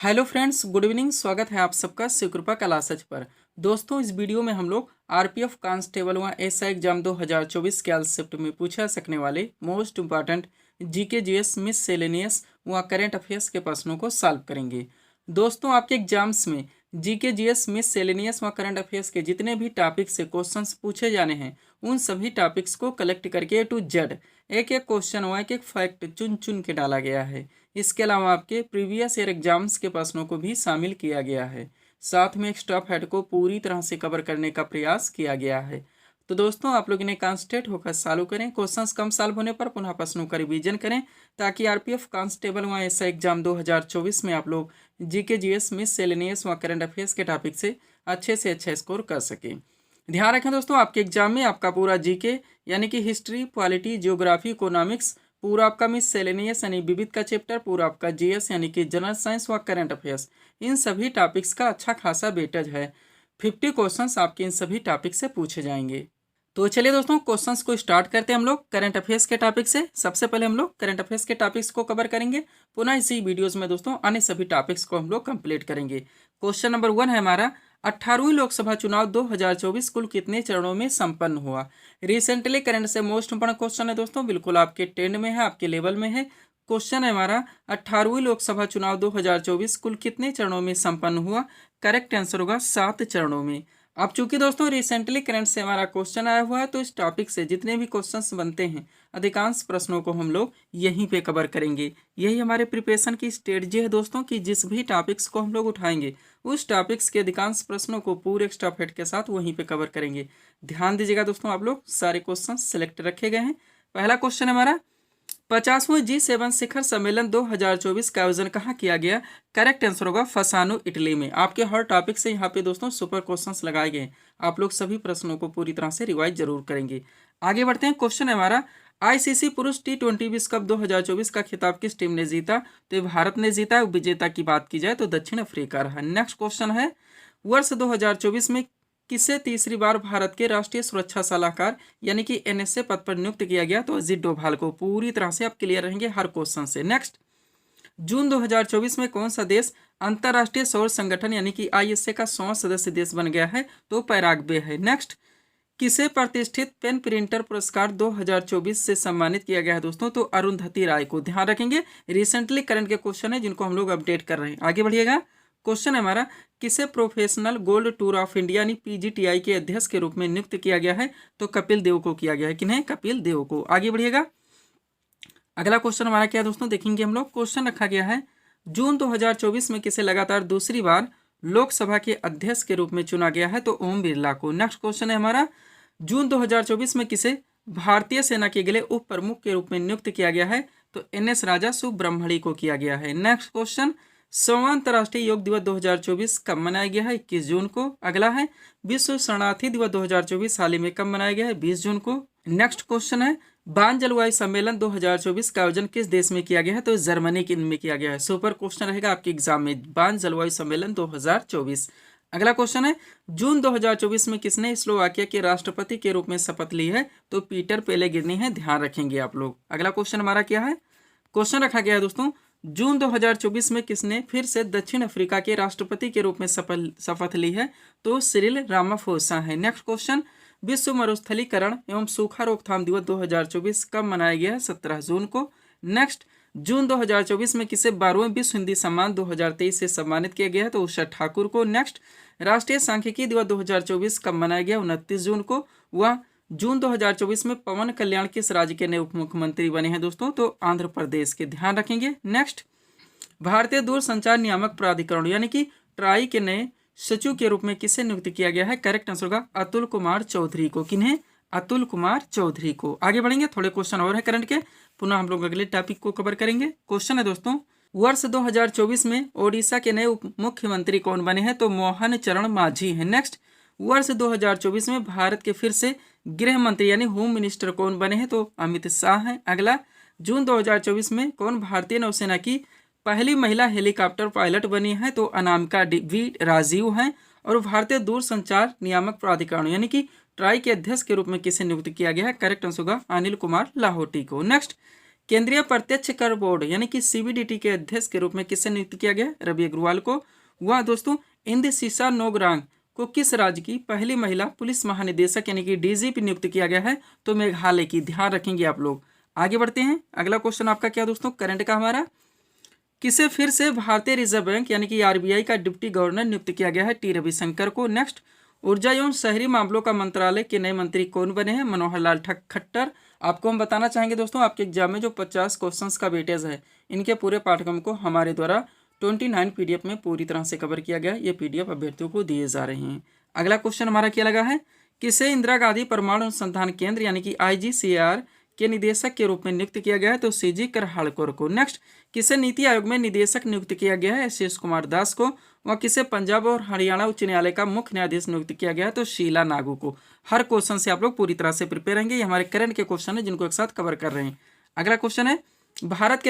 Hello friends, good evening. स्वागत है आप सबका शिवकृपा क्लासेज पर। दोस्तों, इस वीडियो में हम लोग आरपीएफ कांस्टेबल व एसआई एग्जाम 2024 के शिफ्ट में पूछा सकने वाले मोस्ट इंपॉर्टेंट जीके जीएस मिससेलेनियस व करंट अफेयर्स के प्रश्नों को सॉल्व करेंगे। दोस्तों, आपके एग्जाम्स में जीके जीएस मिससेलेनियस व करंट अफेयर्स के जितने भी टॉपिक से क्वेश्चंस पूछे जाने हैं, उन सभी टॉपिक्स को कलेक्ट करके ए टू जेड एक एक क्वेश्चन व एक एक फैक्ट चुन चुन के डाला गया है। इसके अलावा आपके प्रीवियस ईयर एग्जाम्स के प्रश्नों को भी शामिल किया गया है। साथ में एक्स्ट्रा फैक्ट को पूरी तरह से कवर करने का प्रयास किया गया है। तो दोस्तों, आप लोग इन्हें कॉन्सेंट्रेट होकर सॉल्व करें। क्वेश्चंस कम सॉल्व होने पर पुनः प्रश्नों का रिवीजन करें, ताकि आरपीएफ कांस्टेबल व एसआई एग्जाम 2024 में आप लोग जीके जीएस मिससेलेनियस व करंट अफेयर्स के टॉपिक से अच्छा स्कोर कर सकें। ध्यान रखें दोस्तों, आपके एग्जाम में आपका पूरा जीके यानी कि हिस्ट्री, पॉलिटी, जियोग्राफी, इकोनॉमिक्स, पूरा आपका मिससेलेनियस यानी विविध का चैप्टर, पूरा आपका जीएस यानी कि जनरल साइंस व करंट अफेयर्स, इन सभी टॉपिक्स का अच्छा खासा वेटेज है। 50 क्वेश्चंस आपके इन सभी टॉपिक से पूछे जाएंगे। तो चलिए दोस्तों, क्वेश्चंस को स्टार्ट करते हैं हम लोग करंट अफेयर्स के टॉपिक से। सबसे पहले हम लोग करंट अफेयर्स के टॉपिक्स को कवर करेंगे। पुनः इसी वीडियोस में दोस्तों अन्य सभी टॉपिक्स को हम लोग कंप्लीट करेंगे। क्वेश्चन नंबर 1 है हमारा, 18वीं लोकसभा चुनाव 2024 कुल कितने चरणों में संपन्न हुआ। रिसेंटली करंट से मोस्ट इंपोर्टेंट क्वेश्चन है दोस्तों, बिल्कुल आपके ट्रेंड में है, आपके लेवल में है। क्वेश्चन है हमारा, 18वीं लोकसभा चुनाव 2024 कुल कितने चरणों में संपन्न हुआ। करेक्ट आंसर होगा 7 चरणों में। अब चूंकि दोस्तों रिसेंटली करंट से हमारा क्वेश्चन आया हुआ है, तो इस टॉपिक से जितने भी क्वेश्चंस बनते हैं, अधिकांश प्रश्नों को हम लोग यहीं पे कवर करेंगे। यही हमारे प्रिपरेशन की स्ट्रेटजी है दोस्तों, कि जिस भी टॉपिक्स को हम लोग उठाएंगे, उस टॉपिक्स के अधिकांश प्रश्नों को पूरे एक्स्ट्रा फैक्ट के साथ वहीं पे कवर करेंगे। ध्यान दीजिएगा दोस्तों, आप लोग सारे क्वेश्चन सिलेक्ट रखे गए हैं। पहला क्वेश्चन हमारा, 50वें G7 शिखर सम्मेलन 2024 का आयोजन कहाँ किया गया। करेक्ट आंसर होगा फसानो, इटली में। आपके हर टॉपिक से यहाँ पे दोस्तों सुपर क्वेश्चंस लगाए गए। आप लोग सभी प्रश्नों को पूरी तरह से रिवाइज जरूर करेंगे। आगे बढ़ते हैं। क्वेश्चन है हमारा, आईसीसी पुरुष T20 विश्व कप 2024 का खिताब किस टीम ने जीता। तो ये भारत ने जीता है। विजेता की बात की जाए तो दक्षिण अफ्रीका रहा। नेक्स्ट क्वेश्चन है, वर्ष 2024 में किसे तीसरी बार भारत के राष्ट्रीय सुरक्षा सलाहकार यानी कि एनएसए पद पर नियुक्त किया गया। तो अजीत डोभाल को। पूरी तरह से आप क्लियर रहेंगे हर क्वेश्चन से। नेक्स्ट, जून 2024 में कौन सा देश अंतरराष्ट्रीय सौर संगठन यानी कि आईएसए का 100वां सदस्य देश बन गया है। तो पैराग्वे है। नेक्स्ट, किसे प्रतिष्ठित पेन प्रिंटर पुरस्कार 2024 से सम्मानित किया गया है दोस्तों। तो अरुंधति राय को। ध्यान रखेंगे, रिसेंटली करंट के क्वेश्चन है जिनको हम लोग अपडेट कर रहे हैं। आगे बढ़िएगा। क्वेश्चन है हमारा, किसे professional gold tour of India यानी पीजीटीआई के अध्यक्ष के रूप में नियुक्त किया गया है। तो कपिल देव को किया गया है। किन्हें? कपिल देव को। आगे बढ़िएगा। अगला क्वेश्चन हमारा क्या दोस्तों, देखेंगे हम लोग। क्वेश्चन रखा गया है, जून 2024 में किसे लगातार दूसरी बार लोकसभा के अध्यक्ष के रूप में चुना गया है। तो ओम बिरला को। नेक्स्ट क्वेश्चन है हमारा, जून 2024 में किसे भारतीय सेना के अगले उप प्रमुख के रूप में नियुक्त किया गया है। तो एनएस राजा सुब्रह्मण्य को किया गया है। नेक्स्ट क्वेश्चन, 100वां अंतर्राष्ट्रीय योग दिवस 2024 कब मनाया गया है। 21 जून को। अगला है, विश्व शरणार्थी दिवस 2024 हाल ही में कब मनाया गया है। 20 जून को। नेक्स्ट क्वेश्चन है, बान जलवायु सम्मेलन 2024 का आयोजन किस देश में किया गया है। तो जर्मनी में किया गया है। सुपर क्वेश्चन रहेगा आपके एग्जाम में, बान जलवायु सम्मेलन 2024। अगला क्वेश्चन है, जून 2024 में किसने स्लोवाकिया के राष्ट्रपति के रूप में शपथ ली है। तो पीटर पेलेग्रिनी है। ध्यान रखेंगे आप लोग। अगला क्वेश्चन हमारा क्या है, क्वेश्चन रखा गया है दोस्तों, जून 2024 में किसने फिर से दक्षिण अफ्रीका के राष्ट्रपति के रूप में शपथ ली है। तो सिरिल रामाफोसा है। नेक्स्ट क्वेश्चन, विश्व मरुस्थलीकरण एवं सूखा रोकथाम दिवस 2024 कब मनाया गया है। 17 जून को। नेक्स्ट, जून 2024 में किसे 12वें विश्व हिंदी सम्मान 2023 से सम्मानित किया गया है। तो उषा ठाकुर को। नेक्स्ट, राष्ट्रीय सांख्यिकी दिवस 2024 कब मनाया गया। 29 जून को। वह जून 2024 में पवन कल्याण किस राज्य के नए उप मुख्यमंत्री बने हैं दोस्तों। तो आंध्र प्रदेश के। ध्यान रखेंगे। नेक्स्ट, भारतीय दूरसंचार नियामक प्राधिकरण यानी कि ट्राई के नए सचिव के रूप में किसे नियुक्त किया गया है। करेक्ट आंसर होगा अतुल कुमार चौधरी को। किन्हें? अतुल कुमार चौधरी को। आगे बढ़ेंगे, थोड़े क्वेश्चन और है करंट के, पुनः हम लोग अगले टॉपिक को कवर करेंगे। क्वेश्चन है दोस्तों, वर्ष 2024 में ओडिशा के नए उप मुख्यमंत्री कौन बने हैं। तो मोहन चरण मांझी है। नेक्स्ट, वर्ष 2024 में भारत के फिर से गृह मंत्री यानी होम मिनिस्टर कौन बने हैं। तो अमित शाह हैं। अगला, जून 2024 में कौन भारतीय नौसेना की पहली महिला हेलीकॉप्टर पायलट बनी है। तो अनामिका वी राजीव हैं। और भारतीय दूरसंचार नियामक प्राधिकरण यानी कि ट्राई के अध्यक्ष के रूप में किसे नियुक्त किया गया है। करेक्ट आंसर होगा अनिल कुमार लाहौटी को। नेक्स्ट, केंद्रीय प्रत्यक्ष कर बोर्ड यानी कि सीबीडीटी के अध्यक्ष के रूप में किससे नियुक्त किया गया? रवि अग्रवाल को। वह दोस्तों इंद्रशिशा नोगरांग को किस राज्य की पहली महिला पुलिस महानिदेशक यानी कि डीजीपी नियुक्त किया गया है? तो मेघालय की। ध्यान रखेंगे आप लोग। आगे बढ़ते हैं। अगला क्वेश्चन आपका क्या दोस्तों? करंट का हमारा, किसे फिर से भारतीय रिजर्व बैंक यानी कि आरबीआई का डिप्टी गवर्नर नियुक्त किया गया है? टी रविशंकर को। नेक्स्ट, ऊर्जा एवं शहरी मामलों का मंत्रालय के नए मंत्री कौन बने हैं? मनोहर लाल खट्टर। आपको हम बताना चाहेंगे दोस्तों, आपके एग्जाम में जो 50 क्वेश्चंस का वेटेज है, इनके पूरे पाठ्यक्रम को हमारे द्वारा 29 पीडीएफ में पूरी तरह से कवर किया गया। ये पीडीएफ अभ्यर्थियों को दिए जा रहे हैं। अगला क्वेश्चन हमारा क्या लगा है? किसे इंदिरा गांधी परमाणु अनुसंधान केंद्र यानी कि IGCAR के निदेशक के रूप में नियुक्त किया गया है? तो सीजी करहालकर को। नेक्स्ट, किसे नीति आयोग में निदेशक नियुक्त किया गया है? शेष कुमार दास को। वह किसे पंजाब और हरियाणा उच्च न्यायालय का मुख्य न्यायाधीश नियुक्त किया गया है? तो शीला नागू को। हर क्वेश्चन से आप लोग पूरी तरह से प्रिपेयर रहेंगे। ये हमारे करंट के क्वेश्चन है जिनको एक साथ कवर कर रहे हैं। अगला क्वेश्चन है, भारत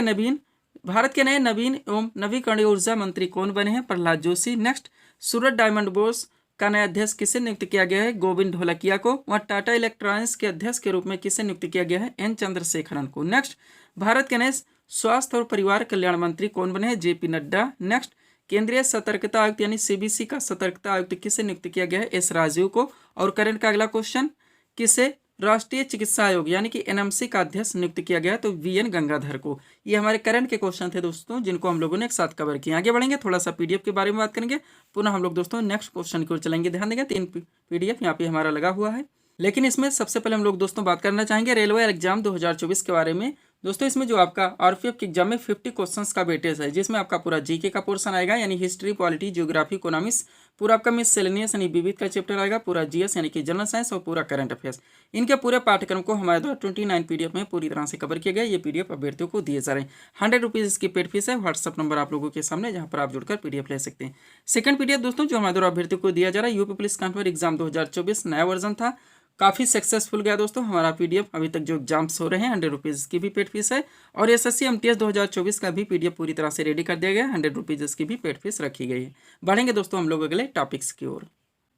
के नए नवीन एवं नवीकरणीय ऊर्जा मंत्री कौन बने हैं? प्रहलाद जोशी। नेक्स्ट, सूरत डायमंड बोर्स का नया अध्यक्ष किसे नियुक्त किया गया है? गोविंद ढोलकिया को। वह टाटा इलेक्ट्रॉनिक्स के अध्यक्ष के रूप में किसे नियुक्त किया गया है? एन चंद्रशेखरन को। नेक्स्ट, भारत के नए स्वास्थ्य और परिवार कल्याण मंत्री कौन बने हैं? जेपी नड्डा। नेक्स्ट, केंद्रीय सतर्कता आयुक्त यानी सीबीसी का सतर्कता आयुक्त किसे नियुक्त किया गया है? एस राजीव को। और करंट का अगला क्वेश्चन, किसे राष्ट्रीय चिकित्सा आयोग यानी कि एनएमसी का अध्यक्ष नियुक्त किया गया? तो वीएन गंगाधर को। ये हमारे करंट के क्वेश्चन थे दोस्तों, जिनको हम लोगों ने एक साथ कवर किया। आगे बढ़ेंगे, थोड़ा सा पीडीएफ के बारे में बात करेंगे, पुनः हम लोग दोस्तों नेक्स्ट क्वेश्चन की ओर चलेंगे। ध्यान देंगे, 3 पीडीएफ यहाँ पे हमारा लगा हुआ है, लेकिन इसमें सबसे पहले हम लोग दोस्तों बात करना चाहेंगे रेलवे एग्जाम 2024 के बारे में। दोस्तों इसमें जो आपका आरपीएफ के एग्जाम में 50 क्वेश्चंस का वेटेज है, जिसमें आपका पूरा जीके का पोर्शन आएगा यानी हिस्ट्री, पॉलिटी, ज्योग्राफी, इकोनॉमिक्स, पूरा आपका मिससेलेनियस यानी विविध का चैप्टर आएगा, पूरा जीएस यानी कि जनरल साइंस और पूरा करंट अफेयर्स। इनके पूरे पाठ्यक्रम को हमारे द्वारा 29 पीडीएफ में पूरी तरह से कवर किया गया। ये पीडीएफ अभ्यर्थियों को दिए जा रहे हैं। 100 रुपीज़ इसकी पेड फीस है। व्हाट्सअप नंबर आप लोगों के सामने, जहाँ पर आप जुड़कर पीडीएफ ले सकते हैं। सेकंड पीडीएफ दोस्तों जो हमारे द्वारा अभ्यर्थियों को दिया जा रहा है, यूपी पुलिस कांस्टेबल एग्जाम 2024 नया वर्जन था, काफ़ी सक्सेसफुल गया दोस्तों हमारा पीडीएफ। अभी तक जो एग्जाम्स हो रहे हैं 100 रुपीज़ की भी पेड फीस है। और एसएससी एमटीएस 2024 का भी पीडीएफ पूरी तरह से रेडी कर दिया गया है, 100 रुपीज़ की भी पेड फीस रखी गई है। बढ़ेंगे दोस्तों हम लोग अगले टॉपिक्स की ओर।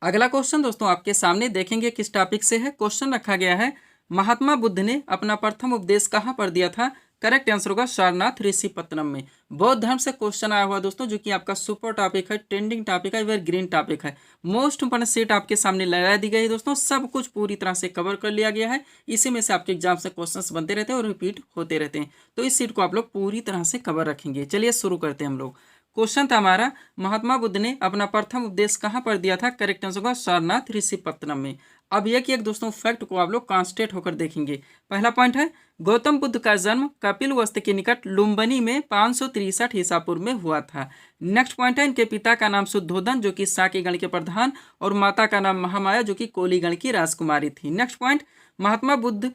अगला क्वेश्चन दोस्तों आपके सामने देखेंगे किस टॉपिक से है। क्वेश्चन रखा गया है, महात्मा बुद्ध ने अपना प्रथम उपदेश कहाँ पर दिया था? करेक्ट आंसर होगा सारनाथ ऋषिपत्तनम में। बौद्ध धर्म से क्वेश्चन आया हुआ दोस्तों, जो कि आपका सुपर टॉपिक है, ट्रेंडिंग टॉपिक है, एवर ग्रीन टॉपिक है। मोस्ट इंपोर्टेंट सीट आपके सामने लगा दी गई है दोस्तों, सब कुछ पूरी तरह से कवर कर लिया गया है। इसी में से आपके एग्जाम से क्वेश्चंस बनते रहते हैं और रिपीट होते रहते हैं, तो इस सीट को आप लोग पूरी तरह से कवर रखेंगे। चलिए शुरू करते हैं हम लोग। क्वेश्चन था हमारा, महात्मा बुद्ध ने अपना प्रथम उपदेश कहाँ पर दिया था? करेक्ट आंसर होगा सारनाथ ऋषिपत्तनम में। अब एक दोस्तों फैक्ट को आप लोग कॉन्स्टेंट होकर देखेंगे। पहला पॉइंट है, गौतम बुद्ध का जन्म कपिलवस्तु के निकट लुम्बिनी में 563 ईसा पूर्व में हुआ था। नेक्स्ट पॉइंट है, इनके पिता का नाम शुद्धोधन जो कि साकी गण के प्रधान, और माता का नाम महामाया जो कि कोली गण की राजकुमारी थी। नेक्स्ट पॉइंट, महात्मा बुद्ध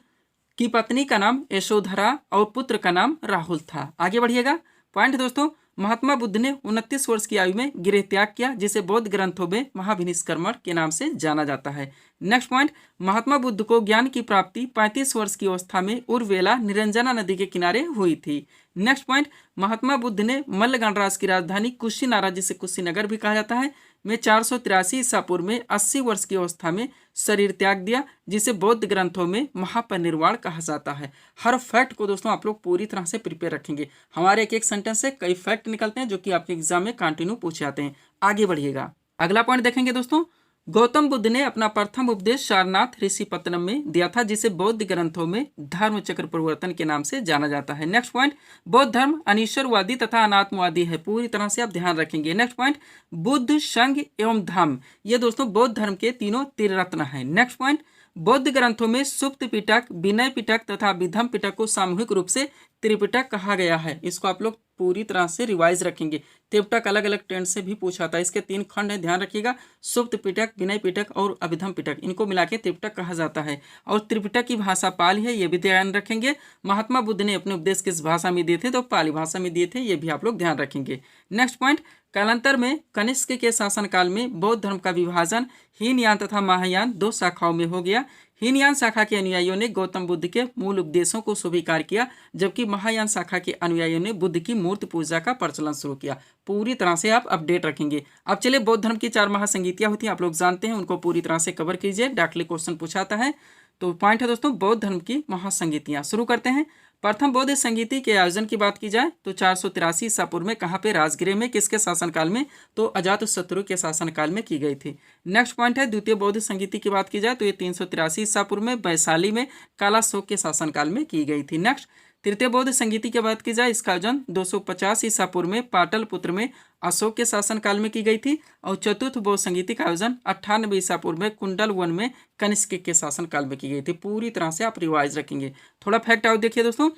की पत्नी का नाम यशोधरा और पुत्र का नाम राहुल था। आगे बढ़िएगा। पॉइंट दोस्तों, महात्मा बुद्ध ने 29 वर्ष की आयु में गृह त्याग किया, जिसे बौद्ध ग्रंथों में महाभिनिष्क्रमण के नाम से जाना जाता है। नेक्स्ट पॉइंट, महात्मा बुद्ध को ज्ञान की प्राप्ति 35 वर्ष की अवस्था में उर्वेला निरंजना नदी के किनारे हुई थी। नेक्स्ट पॉइंट, महात्मा बुद्ध ने मल्ल गणराज्य की राजधानी कुशीनारा, जिसे कुशीनगर भी कहा जाता है, में 483 ईसा पूर्व में 80 वर्ष की अवस्था में शरीर त्याग दिया, जिसे बौद्ध ग्रंथों में महापरिनिर्वाण कहा जाता है। हर फैक्ट को दोस्तों आप लोग पूरी तरह से प्रिपेयर रखेंगे। हमारे एक एक सेंटेंस से कई फैक्ट निकलते हैं जो कि आपके एग्जाम में कंटिन्यू पूछे जाते हैं। आगे बढ़िएगा। अगला पॉइंट देखेंगे दोस्तों, गौतम बुद्ध ने अपना प्रथम उपदेश सारनाथ ऋषिपत्तनम में दिया था, जिसे बौद्ध ग्रंथों में धर्म चक्र परिवर्तन के नाम से जाना जाता है। नेक्स्ट पॉइंट, बौद्ध धर्म अनीश्वरवादी तथा अनात्मवादी है, पूरी तरह से आप ध्यान रखेंगे। नेक्स्ट पॉइंट, बुद्ध, संघ एवं धम्म, ये दोस्तों बौद्ध धर्म के तीनों त्रिरत्न है। नेक्स्ट पॉइंट, बौद्ध ग्रंथों में सुप्त पिटक, विनय पिटक तथा विधम पिटक को सामूहिक रूप से त्रिपिटक कहा गया है। इसको आप लोग पूरी तरह से रिवाइज रखेंगे। त्रिपिटक अलग अलग ट्रेंड से भी पूछा था। इसके 3 खंड है, ध्यान रखिएगा, सुप्त पिटक, विनय पिटक और अभिधम पिटक, इनको मिला के त्रिपिटक कहा जाता है। और त्रिपिटक की भाषा पाली है, ये भी ध्यान रखेंगे। महात्मा बुद्ध ने अपने उपदेश किस भाषा में दिए थे? तो पाली भाषा में दिए थे, ये भी आप लोग ध्यान रखेंगे। नेक्स्ट पॉइंट, कालांतर में कनिष्क के शासनकाल में बौद्ध धर्म का विभाजन हीनयान तथा महायान 2 शाखाओं में हो गया। हीनयान शाखा के अनुयायियों ने गौतम बुद्ध के मूल उपदेशों को स्वीकार किया, जबकि महायान शाखा के अनुयायियों ने बुद्ध की मूर्ति पूजा का प्रचलन शुरू किया। पूरी तरह से आप अपडेट रखेंगे। अब चलिए, बौद्ध धर्म की 4 महासंगीतियां होती हैं, आप लोग जानते हैं, उनको पूरी तरह से कवर कीजिए। डायरेक्टली क्वेश्चन पूछाता है। तो पॉइंट है दोस्तों, बौद्ध धर्म की महासंगीतियां। शुरू करते हैं। प्रथम बौद्ध संगीति के आयोजन की बात की जाए तो 483 ईसा पूर्व में कहाँ पे, राजगृह में। किसके शासनकाल में, तो अजातशत्रु के शासनकाल में की गई थी। नेक्स्ट पॉइंट है द्वितीय बौद्ध संगीति की बात की जाए तो ये 383 ईसा पूर्व में वैशाली में कालाशोक के शासनकाल में की गई थी। नेक्स्ट तृतीय बौद्ध संगीति की बात की जाए, इसका आयोजन 250 ईसा पूर्व में पाटलिपुत्र में अशोक के शासनकाल में की गई थी। और चतुर्थ बौद्ध संगीति का आयोजन 98 ईसा पूर्व में कुंडल वन में कनिष्क के शासनकाल में की गई थी। पूरी तरह से आप रिवाइज रखेंगे। थोड़ा फैक्ट आउट देखिए दोस्तों,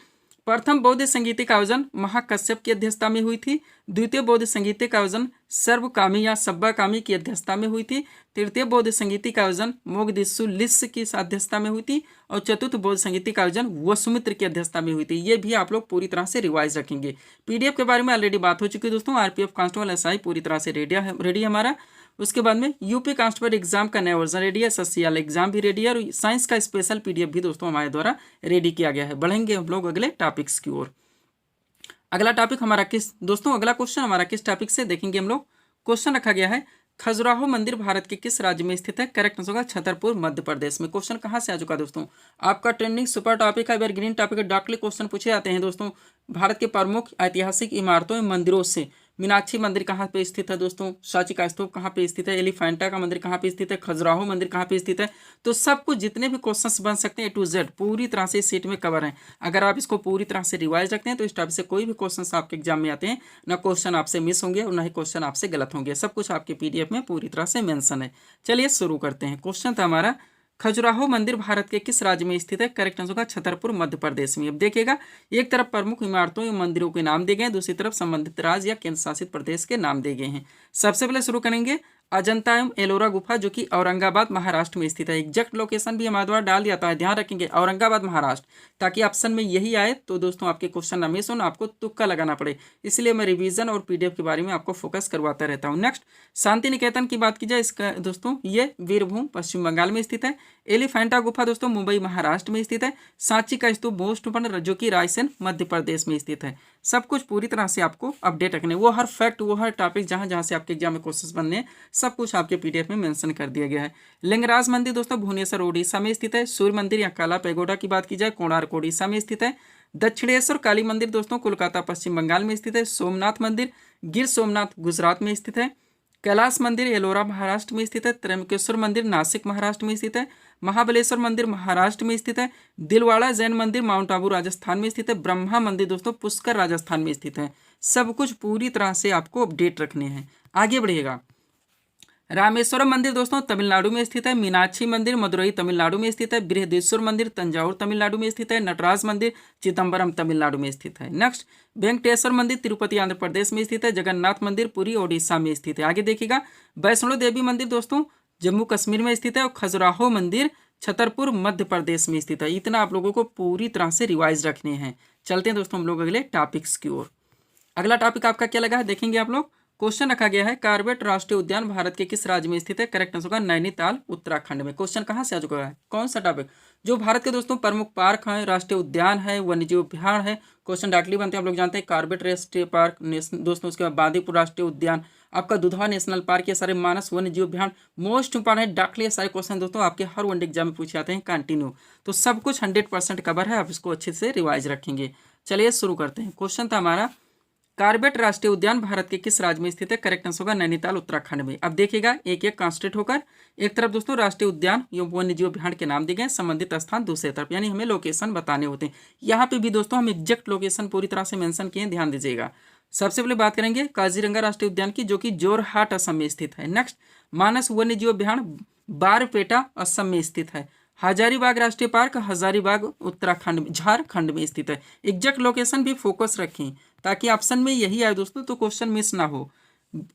प्रथम बौद्ध संगीति का आयोजन महाकश्यप की अध्यक्षता में हुई थी। द्वितीय बौद्ध संगीति का आयोजन सर्वकामी या सब्बाकामी की अध्यक्षता में हुई थी। तृतीय बौद्ध संगीति का आयोजन मोगदिशु लिस्स की अध्यक्षता में हुई थी। और चतुर्थ बौद्ध संगीति का आयोजन वसुमित्र की अध्यक्षता में हुई थी। ये भी आप लोग पूरी तरह से रिवाइज रखेंगे। पीडीएफ के बारे में ऑलरेडी बात हो चुकी है दोस्तों। आरपीएफ कांस्टेबल एसआई पूरी तरह से रेडी है हमारा। उसके बाद में यूपी कांस्टेबल एग्जाम का नया वर्जन रेडी है, एसएससीएल एग्जाम भी रेडी है, और साइंस का स्पेशल पीडीएफ भी दोस्तों हमारे द्वारा रेडी किया गया है। बढ़ेंगे हम लोग अगले टॉपिक्स की ओर। अगला टॉपिक हमारा किस दोस्तों, अगला क्वेश्चन हमारा किस टॉपिक से देखेंगे हम लोग। क्वेश्चन रखा गया है खजुराहो मंदिर भारत के किस राज्य में स्थित है। करेक्ट आंसर होगा छतरपुर मध्य प्रदेश में। क्वेश्चन कहाँ से आ चुका है दोस्तों, आपका ट्रेंडिंग सुपर टॉपिक है, एवरग्रीन टॉपिक है। डायरेक्टली क्वेश्चन पूछे जाते हैं दोस्तों। भारत के प्रमुख ऐतिहासिक इमारतों एवं मंदिरों से मीनाक्षी मंदिर कहाँ पे स्थित है दोस्तों, सांची का स्तूप कहाँ पे स्थित है, एलिफेंटा का मंदिर कहाँ पे स्थित है, खजुराहो मंदिर कहाँ पे स्थित है। तो सब कुछ जितने भी क्वेश्चंस बन सकते हैं A to Z पूरी तरह से सीट में कवर है। अगर आप इसको पूरी तरह से रिवाइज रखते हैं तो इस टॉपिक से कोई भी क्वेश्चंस आपके एग्जाम में आते हैं ना क्वेश्चन आपसे मिस होंगे और ना ही क्वेश्चन आपसे गलत होंगे। सब कुछ आपके पीडीएफ में पूरी तरह से मेंशन है। चलिए शुरू करते हैं। क्वेश्चन था हमारा खजुराहो मंदिर भारत के किस राज्य में स्थित है। करेक्ट आंसर होगा छतरपुर मध्य प्रदेश में। अब देखिएगा, एक तरफ प्रमुख इमारतों या मंदिरों के नाम दिए गए हैं, दूसरी तरफ संबंधित राज्य या केंद्र शासित प्रदेश के नाम दिए गए हैं। सबसे पहले शुरू करेंगे अजंता एवं एलोरा गुफा जो कि औरंगाबाद महाराष्ट्र में स्थित है। एग्जैक्ट लोकेशन भी हमारे द्वारा डाल दिया था, ध्यान रखेंगे औरंगाबाद महाराष्ट्र, ताकि ऑप्शन में यही आए तो दोस्तों आपके क्वेश्चन ना मिस हो ना आपको तुक्का लगाना पड़े। इसलिए मैं रिवीजन और पीडीएफ के बारे में आपको फोकस करवाता रहता हूँ। नेक्स्ट शांति निकेतन की बात की जाए, इसका दोस्तों ये वीरभूम पश्चिम बंगाल में स्थित है। एलिफेंटा गुफा दोस्तों मुंबई महाराष्ट्र में स्थित है। सांची का स्तूप मोस्टपन जो कि रायसेन मध्य प्रदेश में स्थित है। सब कुछ पूरी तरह से आपको अपडेट रखने, वो हर फैक्ट वो हर टॉपिक जहाँ जहाँ से आपके एग्जाम में क्वेश्चन बनने हैं सब कुछ आपके पीडीएफ में मेंशन कर दिया गया है। लिंगराज मंदिर दोस्तों भुवनेश्वर ओडिशा में स्थित है। सूर्य मंदिर या काला पैगोडा की बात की जाए कोणार्क ओडिशा में स्थित है। दक्षिणेश्वर काली मंदिर दोस्तों कोलकाता पश्चिम बंगाल में स्थित है। सोमनाथ मंदिर गिर सोमनाथ गुजरात में स्थित है। कैलाश मंदिर एलोरा महाराष्ट्र में स्थित है। त्र्यंबकेश्वर मंदिर नासिक महाराष्ट्र में स्थित है। महाबलेश्वर मंदिर महाराष्ट्र में स्थित है। दिलवाड़ा जैन मंदिर माउंट आबू राजस्थान में स्थित है। ब्रह्मा मंदिर दोस्तों पुष्कर राजस्थान में स्थित है। सब कुछ पूरी तरह से आपको अपडेट रखने हैं। आगे बढ़िएगा, रामेश्वरम मंदिर दोस्तों तमिलनाडु में स्थित है। मीनाक्षी मंदिर मदुरई तमिलनाडु में स्थित है। बृहदेश्वर मंदिर तंजावुर तमिलनाडु में स्थित है। नटराज मंदिर चिदम्बरम तमिलनाडु में स्थित है। नेक्स्ट वेंकटेश्वर मंदिर तिरुपति आंध्र प्रदेश में स्थित है। जगन्नाथ मंदिर पुरी ओडिशा में स्थित है। आगे देखिएगा, वैष्णो देवी मंदिर दोस्तों जम्मू कश्मीर में स्थित है। और खजुराहो मंदिर छतरपुर मध्य प्रदेश में स्थित है। इतना आप लोगों को पूरी तरह से रिवाइज रखने हैं। चलते हैं दोस्तों हम लोग अगले टॉपिक्स की ओर। अगला टॉपिक आपका क्या लगा है देखेंगे आप लोग। क्वेश्चन रखा गया है कार्बेट राष्ट्रीय उद्यान भारत के किस राज्य में स्थित है। करेक्ट आंसर होगा नैनीताल उत्तराखंड में। क्वेश्चन कहाँ से आ चुका है, कौन सा टॉपिक, जो भारत के दोस्तों प्रमुख पार्क है, राष्ट्रीय उद्यान है, वन्यजीव अभ्यारण्य है। क्वेश्चन डायरेक्टली बनते हैं, आप लोग जानते हैं कार्बेट राष्ट्रीय पार्क दोस्तों, उसके बाद बांदीपुर राष्ट्रीय उद्यान, आपका दुधवा नेशनल पार्क, ये सारे मानस वन्यजीव अभ्यारण्य मोस्ट इंपॉर्टेंट है। डायरेक्टली ये सारे क्वेश्चन दोस्तों आपके हर वनडे एग्जाम में पूछे जाते हैं कंटिन्यू। तो सब कुछ 100% कवर है, आप इसको अच्छे से रिवाइज रखेंगे। चलिए शुरू करते हैं। क्वेश्चन था हमारा कार्बेट राष्ट्रीय उद्यान भारत के किस राज्य में स्थित है। करेक्ट आंसर होगा नैनीताल उत्तराखंड में। अब देखिएगा एक एक कॉन्स्टेंट होकर, एक तरफ दोस्तों राष्ट्रीय उद्यान या वन्यजीव अभ्यारण्य के नाम दिए गए, संबंधित स्थान दूसरे तरफ, यानी हमें लोकेशन बताने होते हैं। यहाँ पे भी दोस्तों हम एग्जैक्ट लोकेशन पूरी तरह से मेंशन किए, ध्यान दीजिएगा। सबसे पहले बात करेंगे काजीरंगा राष्ट्रीय उद्यान की जो कि जोरहाट असम में स्थित है। नेक्स्ट मानस वन्यजीव अभ्यारण्य बारपेटा असम में स्थित है। हजारीबाग राष्ट्रीय पार्क हजारीबाग उत्तराखंड झारखंड में स्थित है। एग्जैक्ट लोकेशन भी फोकस रखें ताकि ऑप्शन में यही आए दोस्तों तो क्वेश्चन मिस ना हो।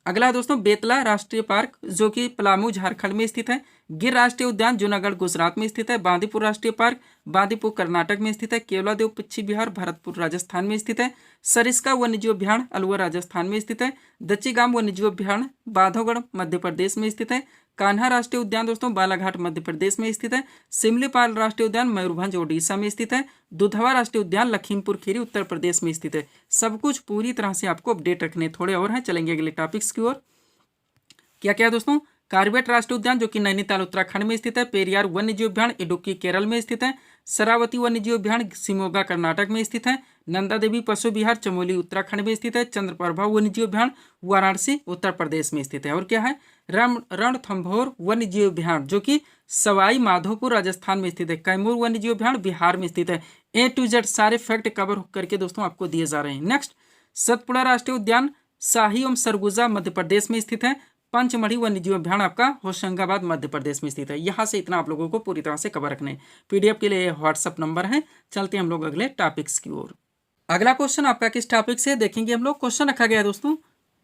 अगला दोस्तों बेतला राष्ट्रीय पार्क जो कि पलामू झारखंड में स्थित है। गिर राष्ट्रीय उद्यान जूनागढ़ गुजरात में स्थित है। बांदीपुर राष्ट्रीय पार्क बांदीपुर कर्नाटक में स्थित है। केवलादेव पश्चिम बिहार भरतपुर राजस्थान में स्थित है। सरिस्का वन्यजीव अभ्यारण्य अलवर राजस्थान में स्थित है। दच्चीगाम वन्यजीव अभ्यारण्य बांधवगढ़ मध्य प्रदेश में स्थित है। कान्हा राष्ट्रीय उद्यान दोस्तों बालाघाट मध्य प्रदेश में स्थित है। सिमलीपाल राष्ट्रीय उद्यान मयूरभंज ओडिशा में स्थित है। दुधवा राष्ट्रीय उद्यान लखीमपुर खीरी उत्तर प्रदेश में स्थित है। सब कुछ पूरी तरह से आपको अपडेट रखने, थोड़े और हैं, चलेंगे अगले टॉपिक्स की ओर। क्या क्या दोस्तों, कार्बेट राष्ट्रीय उद्यान जो कि नैनीताल उत्तराखंड में स्थित है। पेरियार वन्यजीव अभ्यारण्य इडुक्की केरल में स्थित है। शरावती वन्यजीव अभ्यारण्य शिमोगा कर्नाटक में स्थित है। नंदा देवी पशु विहार चमोली उत्तराखंड में स्थित है। चंद्रप्रभा वन्यजीव अभ्यारण्य वाराणसी उत्तर प्रदेश में स्थित है। और क्या है, रणथंभौर वन्यजीव अभ्यारण्य जो कि सवाई माधोपुर राजस्थान में स्थित है। कैमूर वन्यजीव अभ्यारण्य बिहार में स्थित है। A to Z सारे फैक्ट कवर करके दोस्तों आपको दिए जा रहे हैं। नेक्स्ट, सतपुड़ा राष्ट्रीय उद्यान शाही एवं सरगुजा मध्य प्रदेश में स्थित है। पंचमढ़ी वन्यजीव अभ्यारण्य आपका होशंगाबाद मध्य प्रदेश में स्थित है। यहाँ से इतना आप लोगों को पूरी तरह से कवर रखने। PDF के लिए व्हाट्सअप नंबर है। चलते हैं हम लोग अगले टॉपिक्स की ओर। अगला क्वेश्चन आपका किस टॉपिक से देखेंगे हम लोग। क्वेश्चन रखा गया है दोस्तों,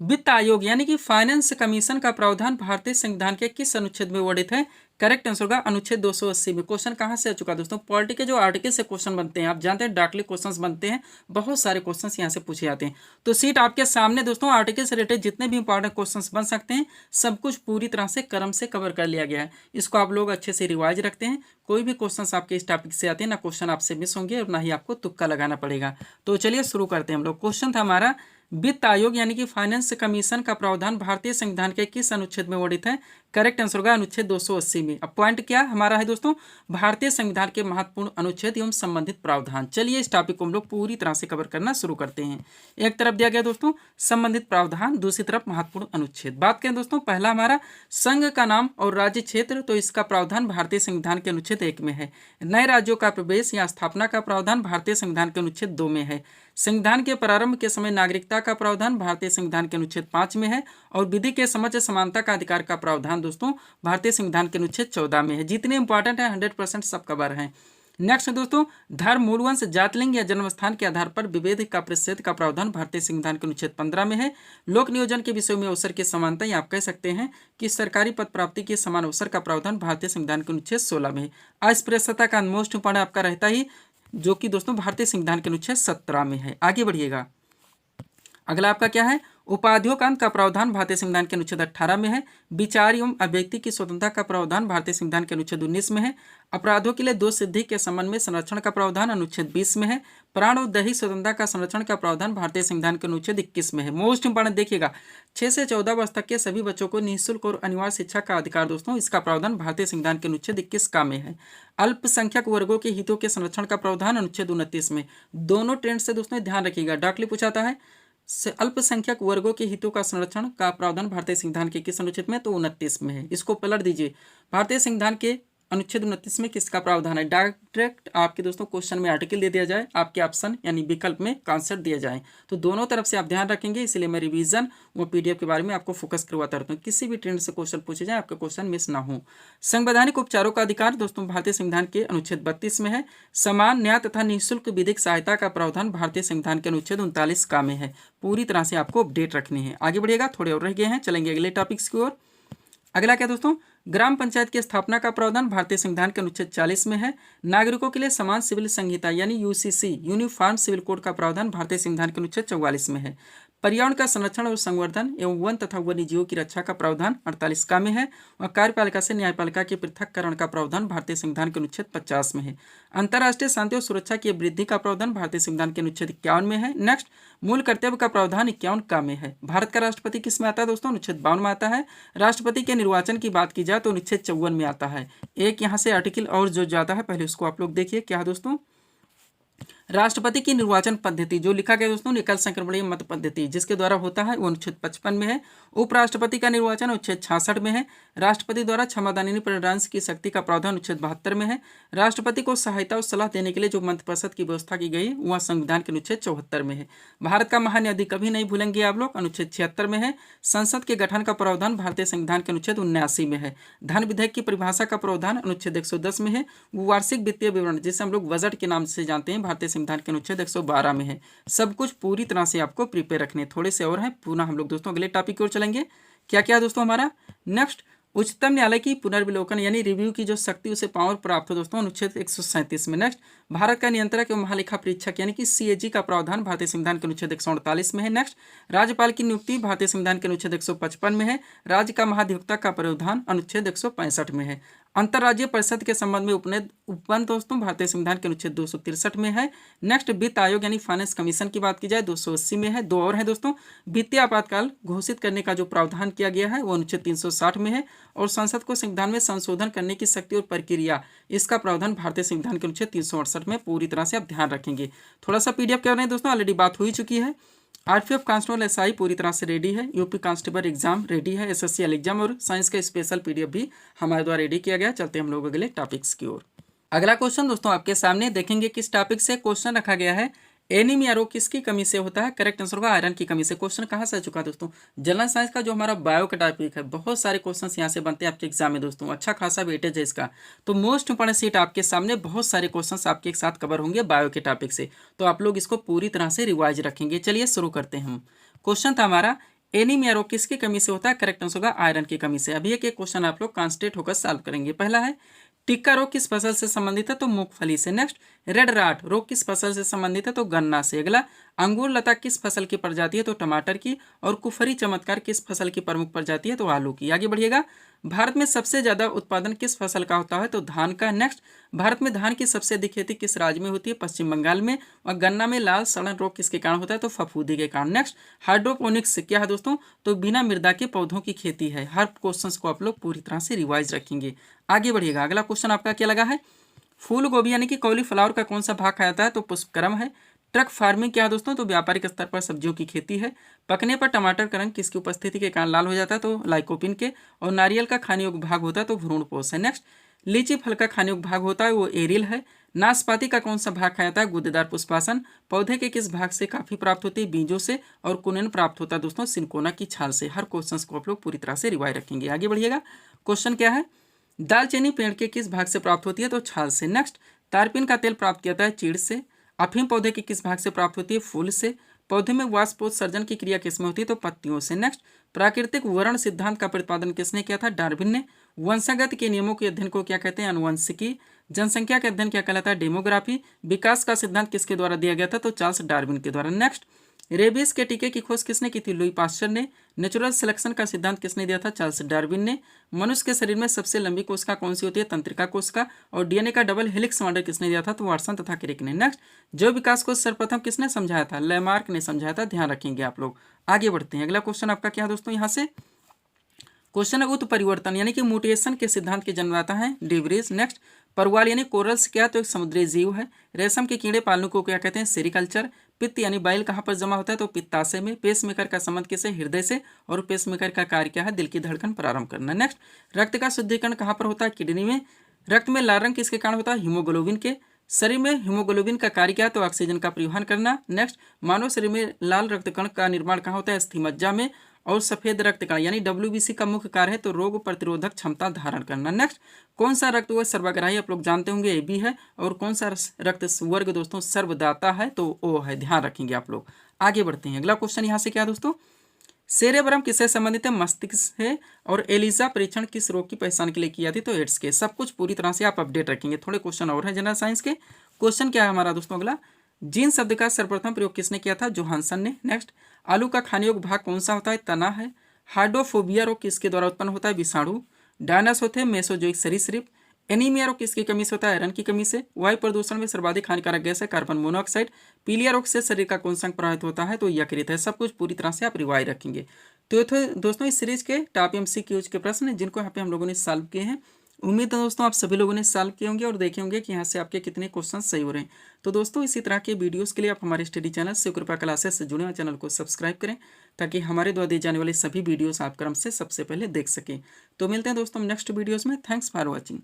वित्त आयोग यानी कि फाइनेंस कमीशन का प्रावधान भारतीय संविधान के किस अनुच्छेद में वर्णित है। करेक्ट आंसर होगा अनुच्छेद 280 में। क्वेश्चन कहाँ से आ चुका दोस्तों, पॉलिटी के जो आर्टिकल से क्वेश्चन बनते हैं, आप जानते हैं डार्कली क्वेश्चंस बनते हैं, बहुत सारे क्वेश्चंस यहाँ से पूछे जाते हैं। तो सीट आपके सामने दोस्तों, आर्टिकल से रिलेटेड जितने भी इंपॉर्टेंट क्वेश्चंस बन सकते हैं सब कुछ पूरी तरह से क्रम से कवर कर लिया गया है। इसको आप लोग अच्छे से रिवाइज रखते हैं। कोई भी क्वेश्चन आपके इस टॉपिक से आते हैं ना, क्वेश्चन आपसे मिस होंगे और ना ही आपको तुक्का लगाना पड़ेगा। तो चलिए शुरू करते हैं हम लोग। क्वेश्चन था हमारा, वित्त आयोग यानी कि फाइनेंस कमीशन का प्रावधान भारतीय संविधान के किस अनुच्छेद में वर्णित है। करेक्ट आंसर होगा अनुच्छेद 280 में। अब पॉइंट क्या हमारा है दोस्तों, भारतीय संविधान के महत्वपूर्ण अनुच्छेद एवं संबंधित प्रावधान। चलिए इस टॉपिक को हम लोग पूरी तरह से कवर करना शुरू करते हैं। एक तरफ दिया गया दोस्तों संबंधित प्रावधान, दूसरी तरफ महत्वपूर्ण अनुच्छेद। बात करें दोस्तों, पहला हमारा संघ का नाम और राज्य क्षेत्र, तो इसका प्रावधान भारतीय संविधान के अनुच्छेद 1 में है। नए राज्यों का प्रवेश या स्थापना का प्रावधान भारतीय संविधान के अनुच्छेद 2 में है। संविधान के प्रारंभ के समय नागरिकता का प्रावधान भारतीय संविधान के अनुच्छेद 5 में है। और विधि के समक्ष समानता का अधिकार का प्रावधान दोस्तों भारतीय संविधान के अनुच्छेद 14 में है। जितने इंपॉर्टेंट है 100% सब कवर है। नेक्स्ट दोस्तों, धर्म, मूलवंश, जातलिंग या जन्मस्थान के आधार पर विभेद का प्रतिषेध का प्रावधान भारतीय संविधान के अनुच्छेद 15 में है। लोक नियोजन के विषयों में अवसर की समानता, या आप कह सकते हैं कि सरकारी पद प्राप्ति के समान अवसर का प्रावधान भारतीय संविधान के अनुच्छेद 16 में है। अस्पृश्यता का मोस्ट इंपॉर्टेंट आपका रहता ही, जो कि दोस्तों भारतीय संविधान के अनुच्छेद 17 में है। आगे बढ़िएगा, अगला आपका क्या है, उपाधियों का अंत का प्रावधान भारतीय संविधान के अनुच्छेद 18 में है। विचार एवं अभिव्यक्ति की स्वतंत्रता का प्रावधान भारतीय संविधान के अनुच्छेद 19 में है। अपराधों के लिए दोष सिद्धि के संबंध में संरक्षण का प्रावधान अनुच्छेद 20 में है। प्राण और दैहिक स्वतंत्रता का संरक्षण का प्रावधान भारतीय संविधान के अनुच्छेद 21 में है। मोस्ट इंपॉर्टेंट देखिएगा, 6 से 14 वर्ष तक के सभी बच्चों को निःशुल्क और अनिवार्य शिक्षा का अधिकार दोस्तों, इसका प्रावधान भारतीय संविधान के अनुच्छेद 21 का में है। अल्पसंख्यक वर्गों के हितों के संरक्षण का प्रावधान अनुच्छेद 29 में। दोनों ट्रेंड से दोस्तों ध्यान रखिएगा, डाकली पूछाता है। अल्पसंख्यक वर्गों के हितों का संरक्षण का प्रावधान भारतीय संविधान के किस अनुच्छेद में, तो 29 में है। इसको पलट दीजिए, भारतीय संविधान के अनुच्छेद 29 में किसका प्रावधान है। डायरेक्ट आपके दोस्तों क्वेश्चन में आर्टिकल दे दिया जाए, आपके ऑप्शन यानी विकल्प में कॉन्सेप्ट दिया जाए, तो दोनों तरफ से आप ध्यान रखेंगे। इसलिए मैं रिवीजन व PDF के बारे में आपको फोकस करवाता रहता हूँ। किसी भी ट्रेंड से क्वेश्चन पूछे जाए, आपका क्वेश्चन मिस ना हो। संवैधानिक उपचारों का अधिकार दोस्तों भारतीय संविधान के अनुच्छेद 32 में है। समान न्याय तथा निःशुल्क विधिक सहायता का प्रावधान भारतीय संविधान के अनुच्छेद 39 का में है। पूरी तरह से आपको अपडेट रखनी है। आगे बढ़िएगा, थोड़े और रह गए हैं, चलेंगे अगले टॉपिक्स की ओर। अगला क्या दोस्तों, ग्राम पंचायत की स्थापना का प्रावधान भारतीय संविधान के अनुच्छेद 40 में है। नागरिकों के लिए समान सिविल संहिता यानी UCC यूनिफॉर्म सिविल कोड का प्रावधान भारतीय संविधान के अनुच्छेद 44 में है। पर्यावरण का संरक्षण और संवर्धन एवं वन तथा वन्य जीवों की रक्षा का प्रावधान 48 का में है। और कार्यपालिका से न्यायपालिका के पृथककरण का प्रावधान भारतीय संविधान के अनुच्छेद 50 में है। अंतर्राष्ट्रीय शांति और सुरक्षा की वृद्धि का प्रावधान भारतीय संविधान के अनुच्छेद 51 में है। नेक्स्ट, मूल कर्तव्य का प्रावधान 51 का में है। भारत का राष्ट्रपति किस में आता है दोस्तों, अनुच्छेद 52 में आता है। राष्ट्रपति के निर्वाचन की बात की जाए तो अनुच्छेद 54 में आता है। एक यहाँ से आर्टिकल और जो जाता है, पहले उसको आप लोग देखिए क्या है दोस्तों। राष्ट्रपति की निर्वाचन पद्धति जो लिखा गया दोस्तों, एकल संक्रमणीय मत पद्धति जिसके द्वारा होता है वो अनुच्छेद 55 में है। उपराष्ट्रपति का निर्वाचन अनुच्छेद 66 में है। राष्ट्रपति द्वारा क्षमादानी प्रेरांश की शक्ति का प्रावधान अनुच्छेद 72 में है। राष्ट्रपति को सहायता और सलाह देने के लिए जो मंत्रिपरिषद की व्यवस्था की गई वह संविधान के अनुच्छेद 74 में है। भारत का महान्यायाधीश कभी नहीं भूलेंगे आप लोग, अनुच्छेद 76 में है। संसद के गठन का प्रावधान भारतीय संविधान के अनुच्छेद 79 में है। धन विधेयक की परिभाषा का प्रावधान अनुच्छेद 110 में है। वार्षिक वित्तीय विवरण जिसे हम लोग बजट के नाम से जानते हैं, भारतीय संविधान के अनुच्छेद 112 में है। सब कुछ पूरी तरह से आपको प्रिपेयर रखने, थोड़े से और हैं। पुनः हम लोग दोस्तों अगले टॉपिक की ओर चलेंगे। क्या क्या दोस्तों हमारा नेक्स्ट, उच्चतम न्यायालय की पुनर्विलोकन यानी रिव्यू की जो शक्ति उसे पावर प्राप्त हो दोस्तों, अनुच्छेद 137 में। नेक्स्ट, भारत का नियंत्रक एवं महालेखा परीक्षक यानी कि CAG का प्रावधान भारतीय संविधान के अनुच्छेद 148 में है। नेक्स्ट, राज्यपाल की नियुक्ति भारतीय संविधान के अनुच्छेद 155 में है। राज्य का महाधिवक्ता का प्रावधान अनुच्छेद 165 में है। अंतर्राज्यीय परिषद के संबंध में उपबंध दोस्तों भारतीय संविधान के अनुच्छेद 263 में है। नेक्स्ट वित्त आयोग यानी फाइनेंस कमीशन की बात की जाए 280 में है। 2 और है दोस्तों, वित्तीय आपातकाल घोषिट करने का जो प्रावधान किया गया है वो अनुच्छेद 360 में है। और संसद को संविधान में संशोधन करने की शक्ति और प्रक्रिया, इसका प्रावधान भारतीय संविधान के अनुच्छेद 368 में पूरी तरह से आप ध्यान रखेंगे। थोड़ा सा पीडीएफ कर रहे हैं दोस्तों, ऑलरेडी बात हो ही चुकी है। आरपीएफ कांस्टेबल एसआई पूरी तरह से रेडी है। यूपी कांस्टेबल एग्जाम रेडी है। एसएससी एग्जाम और साइंस का स्पेशल पीडीएफ भी हमारे द्वारा रेडी किया गया। चलते हम लोग अगले टॉपिक्स की ओर। अगला क्वेश्चन दोस्तों आपके सामने देखेंगे किस टॉपिक से क्वेश्चन रखा गया है। एनीमिया रोग किसकी कमी से होता है? करेक्ट आंसर होगा आयरन की कमी से। क्वेश्चन कहाँ से आ चुका है दोस्तों? जनरल साइंस का जो हमारा बायो का टॉपिक है, बहुत सारे क्वेश्चंस यहाँ से बनते हैं आपके एग्जाम में दोस्तों। अच्छा खासा वेटेज है इसका, तो मोस्ट इंपॉर्टेंट सीट आपके सामने बहुत सारे क्वेश्चंस आपके एक साथ कवर होंगे बायो के टॉपिक से, तो आप लोग इसको पूरी तरह से रिवाइज रखेंगे। चलिए शुरू करते हैं हम। क्वेश्चन था हमारा एनीमिया रोग किसकी कमी से होता है? करेक्ट आंसर होगा आयरन की कमी से। अभी एक क्वेश्चन आप लोग कॉन्सेंट्रेट होकर सॉल्व करेंगे। पहला है टिक्का रोग किस फसल से संबंधित है? तो मूंगफली से। नेक्स्ट रेड राट रोग किस फसल से संबंधित है? तो गन्ना से। अगला अंगूर लता किस फसल की प्रजाति है? तो टमाटर की। और कुफरी चमत्कार किस फसल की प्रमुख प्रजाति है? तो आलू की। आगे बढ़िएगा, भारत में सबसे ज्यादा उत्पादन किस फसल का होता है? तो धान का। नेक्स्ट भारत में धान की सबसे अधिक खेती किस राज्य में होती है? पश्चिम बंगाल में। और गन्ना में लाल सड़न रोग किसके कारण होता है? तो फफूंदी के कारण। नेक्स्ट हाइड्रोपोनिक्स क्या है दोस्तों? तो बिना मृदा के पौधों की खेती है। हर क्वेश्चन को आप लोग पूरी तरह से रिवाइज रखेंगे। आगे बढ़िएगा, अगला क्वेश्चन आपका क्या लगा है? फूल गोभी यानी कि कॉलीफ्लावर का कौन सा भाग खाया जाता है? तो पुष्पक्रम है। ट्रक फार्मिंग क्या है दोस्तों? तो व्यापारिक स्तर पर सब्जियों की खेती है। पकने पर टमाटर का रंग किसकी उपस्थिति के कारण लाल हो जाता है? तो लाइकोपिन के। और नारियल का खाने योग्य भाग होता है तो भ्रूणपोष है। नेक्स्ट लीची फल का खाने योग्य भाग होता है वो एरिल है। नाशपाती का कौन सा भाग खाया जाता है? गुद्देदार पुष्पासन। पौधे के किस भाग से काफी प्राप्त होती है? बीजों से। और कुनेन प्राप्त होता है दोस्तों सिनकोना की छाल से। हर क्वेश्चन को आप लोग पूरी तरह से रिवाइज रखेंगे। आगे बढ़िएगा, क्वेश्चन क्या है? दालचीनी पेड़ के किस भाग से प्राप्त होती है? तो छाल से। नेक्स्ट तारपीन का तेल प्राप्त किया जाता है चीड़ से। अफीम पौधे के किस भाग से प्राप्त होती है? फूल से। पौधे में वाष्पोत्सर्जन की क्रिया किसमें होती है? तो पत्तियों से। नेक्स्ट प्राकृतिक वर्ण सिद्धांत का प्रतिपादन किसने किया था? डार्विन ने। वंशागत के नियमों के अध्ययन को क्या कहते हैं? अनुवंशिकी। जनसंख्या के अध्ययन क्या कहलाता है? डेमोग्राफी। विकास का सिद्धांत किसके द्वारा दिया गया था? तो चार्ल्स डार्विन के द्वारा। नेक्स्ट रेबीज के टीके की खोज किसने की थी? लुई पास्चर ने। नेचुरल सिलेक्शन का सिद्धांत किसने दिया था? चार्ल्स डार्विन ने। मनुष्य के शरीर में सबसे लंबी कोशिका कौन सी होती है? तंत्रिका कोशिका। और डीएनए का डबल हेलिक्स मॉडल किसने दिया था? तो वाटसन तथा क्रिक ने। नेक्स्ट जैव विकास को सर्वप्रथम किसने समझाया था? लैमार्क ने समझाया था। ध्यान रखेंगे आप लोग। आगे बढ़ते हैं, अगला क्वेश्चन आपका क्या है दोस्तों? यहाँ से क्वेश्चन है उत्परिवर्तन यानी कि म्यूटेशन के सिद्धांत के जन्मदाता है डिवरीज। नेक्स्ट परवाल यानी कोरल्स क्या? तो एक समुद्री जीव है। रेशम के कीड़े पालने को क्या कहते हैं? सेरिकल्चर। पित्त यानी बाइल कहाँ पर जमा होता है? तो पित्ताशय में। पेसमेकर का संबंध किसे? हृदय से। और पेसमेकर का कार्य क्या है? दिल की धड़कन प्रारंभ करना। नेक्स्ट रक्त का शुद्धिकरण कहाँ पर होता है? किडनी में। रक्त में लाल रंग किसके कारण होता है? हीमोग्लोबिन के। शरीर में हीमोग्लोबिन का कार्य क्या है? तो ऑक्सीजन का परिवहन करना। नेक्स्ट मानव शरीर में लाल रक्तकण का निर्माण कहाँ होता है? अस्थिमज्जा में। और सफेद रक्तकण यानी WBC का मुख्य कार्य है तो रोग प्रतिरोधक क्षमता धारण करना। नेक्स्ट कौन सा रक्त वह सर्वग्राही? आप लोग जानते होंगे AB है। और कौन सा रक्त वर्ग दोस्तों सर्वदाता है? तो O है। ध्यान रखेंगे आप लोग। आगे बढ़ते हैं, अगला क्वेश्चन यहाँ से क्या दोस्तों? सेरेब्रम किससे संबंधित है? मस्तिष्क है। और एलिजा परीक्षण किस रोग की पहचान के लिए किया थी? तो एड्स के। सब कुछ पूरी तरह से आप अपडेट रखेंगे। थोड़े क्वेश्चन और हैं जनरल साइंस के। क्वेश्चन क्या है हमारा दोस्तों अगला? जीन शब्द का सर्वप्रथम प्रयोग किसने किया था? जोहानसन ने। नेक्स्ट आलू का खाने योग्य भाग कौन सा होता है? तना है। हाइड्रोफोबिया रोग किसके द्वारा उत्पन्न होता है? विषाणु। डायनासोर थे मेसोजोइक सरीसृप। एनीमिया रोग किसकी कमी से होता है? आयरन की कमी से। वायु प्रदूषण में सर्वाधिक हानिकारक गैस है कार्बन मोनोऑक्साइड। पीलिया रोग से शरीर का कौन सा अंग प्रभावित होता है? तो यकृत है। सब कुछ पूरी तरह से आप रिवाइज रखेंगे। तो दोस्तों इस सीरीज के टॉप MCQs के प्रश्न जिनको यहाँ पे हम लोगों ने सॉल्व किए हैं, उम्मीद है दोस्तों आप सभी लोगों ने सॉल्व किए होंगे और देखे होंगे कि यहाँ से आपके कितने क्वेश्चन सही हो रहे हैं। तो दोस्तों इसी तरह के वीडियोस के लिए आप हमारे स्टडी चैनल शिवकृपा क्लासेस से जुड़े हुए चैनल को सब्सक्राइब करें ताकि हमारे द्वारा दी जाने वाली सभी वीडियोस आप क्रम से सबसे पहले देख सकें। तो मिलते हैं दोस्तों नेक्स्ट वीडियोस में। Thanks for watching.